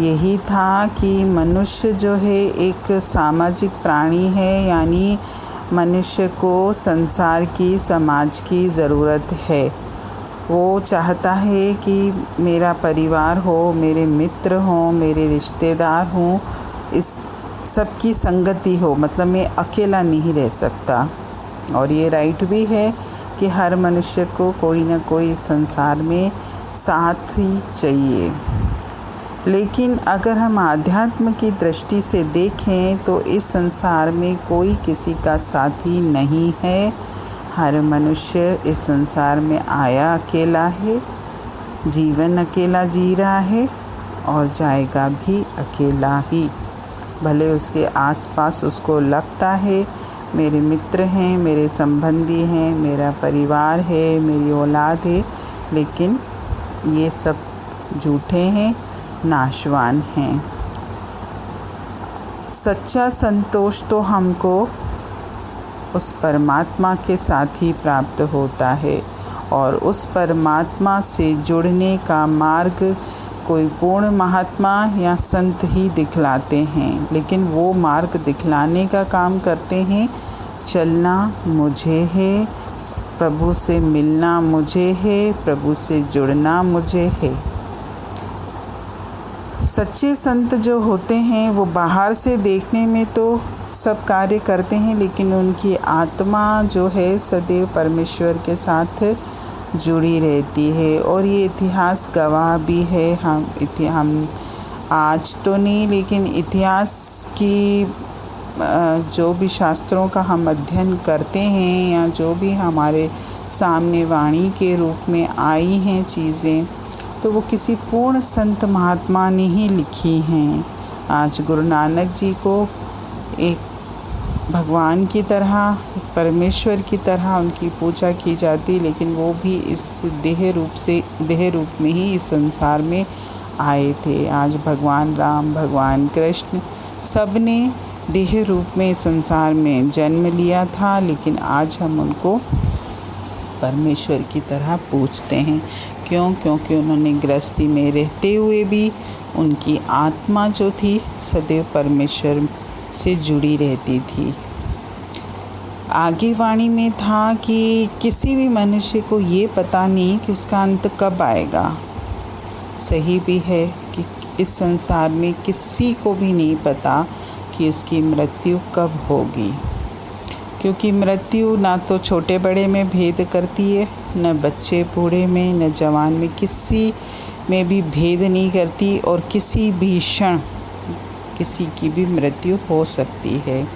यही था कि मनुष्य जो है एक सामाजिक प्राणी है, यानी मनुष्य को संसार की, समाज की ज़रूरत है। वो चाहता है कि मेरा परिवार हो, मेरे मित्र हों, मेरे रिश्तेदार हों, इस सब की संगति हो, मतलब मैं अकेला नहीं रह सकता। और ये राइट भी है कि हर मनुष्य को कोई ना कोई संसार में साथ ही चाहिए। लेकिन अगर हम आध्यात्म की दृष्टि से देखें तो इस संसार में कोई किसी का साथी नहीं है। हर मनुष्य इस संसार में आया अकेला है, जीवन अकेला जी रहा है और जाएगा भी अकेला ही। भले उसके आसपास उसको लगता है मेरे मित्र हैं, मेरे संबंधी हैं, मेरा परिवार है, मेरी औलाद है, लेकिन ये सब झूठे हैं, नाशवान हैं। सच्चा संतोष तो हमको उस परमात्मा के साथ ही प्राप्त होता है, और उस परमात्मा से जुड़ने का मार्ग कोई पूर्ण महात्मा या संत ही दिखलाते हैं। लेकिन वो मार्ग दिखलाने का काम करते हैं, चलना मुझे है, प्रभु से मिलना मुझे है, प्रभु से जुड़ना मुझे है। सच्चे संत जो होते हैं वो बाहर से देखने में तो सब कार्य करते हैं, लेकिन उनकी आत्मा जो है सदैव परमेश्वर के साथ जुड़ी रहती है। और ये इतिहास गवाह भी है। हम आज तो नहीं, लेकिन इतिहास की जो भी शास्त्रों का हम अध्ययन करते हैं या जो भी हमारे सामने वाणी के रूप में आई हैं चीज़ें, तो वो किसी पूर्ण संत महात्मा ने ही लिखी हैं। आज गुरु नानक जी को एक भगवान की तरह, परमेश्वर की तरह उनकी पूजा की जाती, लेकिन वो भी इस देह रूप में ही इस संसार में आए थे। आज भगवान राम, भगवान कृष्ण सब ने देह रूप में संसार में जन्म लिया था, लेकिन आज हम उनको परमेश्वर की तरह पूजते हैं। क्यों? क्योंकि उन्होंने गृहस्थी में रहते हुए भी उनकी आत्मा जो थी सदैव परमेश्वर से जुड़ी रहती थी। आगे वाणी में था कि किसी भी मनुष्य को ये पता नहीं कि उसका अंत कब आएगा। सही भी है कि इस संसार में किसी को भी नहीं पता कि उसकी मृत्यु कब होगी, क्योंकि मृत्यु ना तो छोटे बड़े में भेद करती है, न बच्चे बूढ़े में, न जवान में, किसी में भी भेद नहीं करती। और किसी भी क्षण किसी की भी मृत्यु हो सकती है।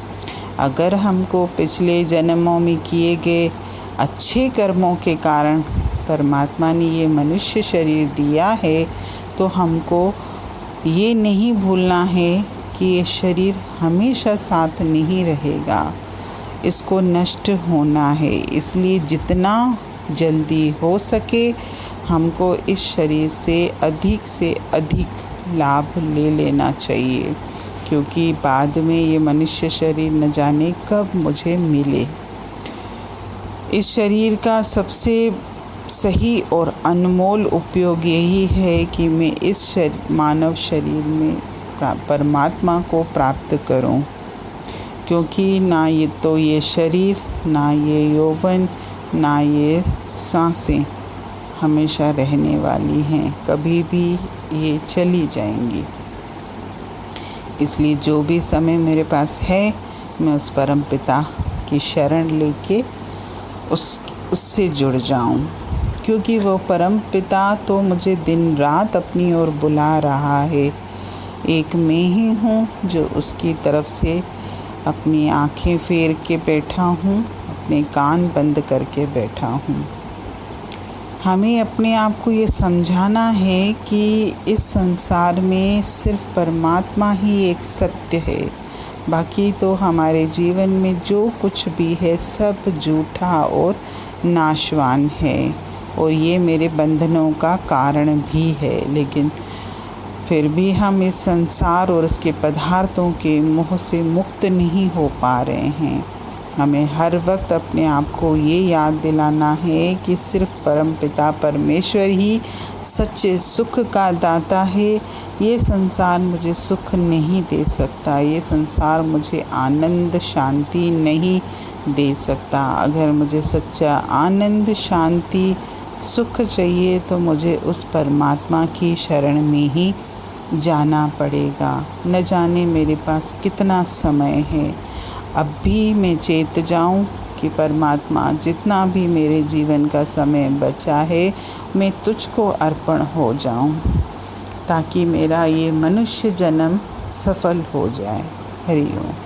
अगर हमको पिछले जन्मों में किए गए अच्छे कर्मों के कारण परमात्मा ने ये मनुष्य शरीर दिया है, तो हमको ये नहीं भूलना है कि ये शरीर हमेशा साथ नहीं रहेगा, इसको नष्ट होना है। इसलिए जितना जल्दी हो सके हमको इस शरीर से अधिक लाभ ले लेना चाहिए, क्योंकि बाद में ये मनुष्य शरीर न जाने कब मुझे मिले। इस शरीर का सबसे सही और अनमोल उपयोग यही है कि मैं इस मानव शरीर में परमात्मा को प्राप्त करूं, क्योंकि ना ये शरीर, ना ये यौवन, ना ये सांसें हमेशा रहने वाली हैं, कभी भी ये चली जाएंगी। इसलिए जो भी समय मेरे पास है मैं उस परम पिता की शरण लेके उससे जुड़ जाऊं, क्योंकि वो परम पिता तो मुझे दिन रात अपनी ओर बुला रहा है। एक मैं ही हूँ जो उसकी तरफ से अपनी आँखें फेर के बैठा हूँ, अपने कान बंद करके बैठा हूँ। हमें अपने आप को ये समझाना है कि इस संसार में सिर्फ परमात्मा ही एक सत्य है, बाकी तो हमारे जीवन में जो कुछ भी है सब झूठा और नाशवान है, और ये मेरे बंधनों का कारण भी है। लेकिन फिर भी हम इस संसार और इसके पदार्थों के मोह से मुक्त नहीं हो पा रहे हैं। हमें हर वक्त अपने आप को ये याद दिलाना है कि सिर्फ परमपिता परमेश्वर ही सच्चे सुख का दाता है। ये संसार मुझे सुख नहीं दे सकता, ये संसार मुझे आनंद शांति नहीं दे सकता। अगर मुझे सच्चा आनंद शांति सुख चाहिए तो मुझे उस परमात्मा की शरण में ही जाना पड़ेगा। न जाने मेरे पास कितना समय है, अब भी मैं चेत जाऊं कि परमात्मा जितना भी मेरे जीवन का समय बचा है मैं तुझको अर्पण हो जाऊं, ताकि मेरा ये मनुष्य जन्म सफल हो जाए। हरि ओम।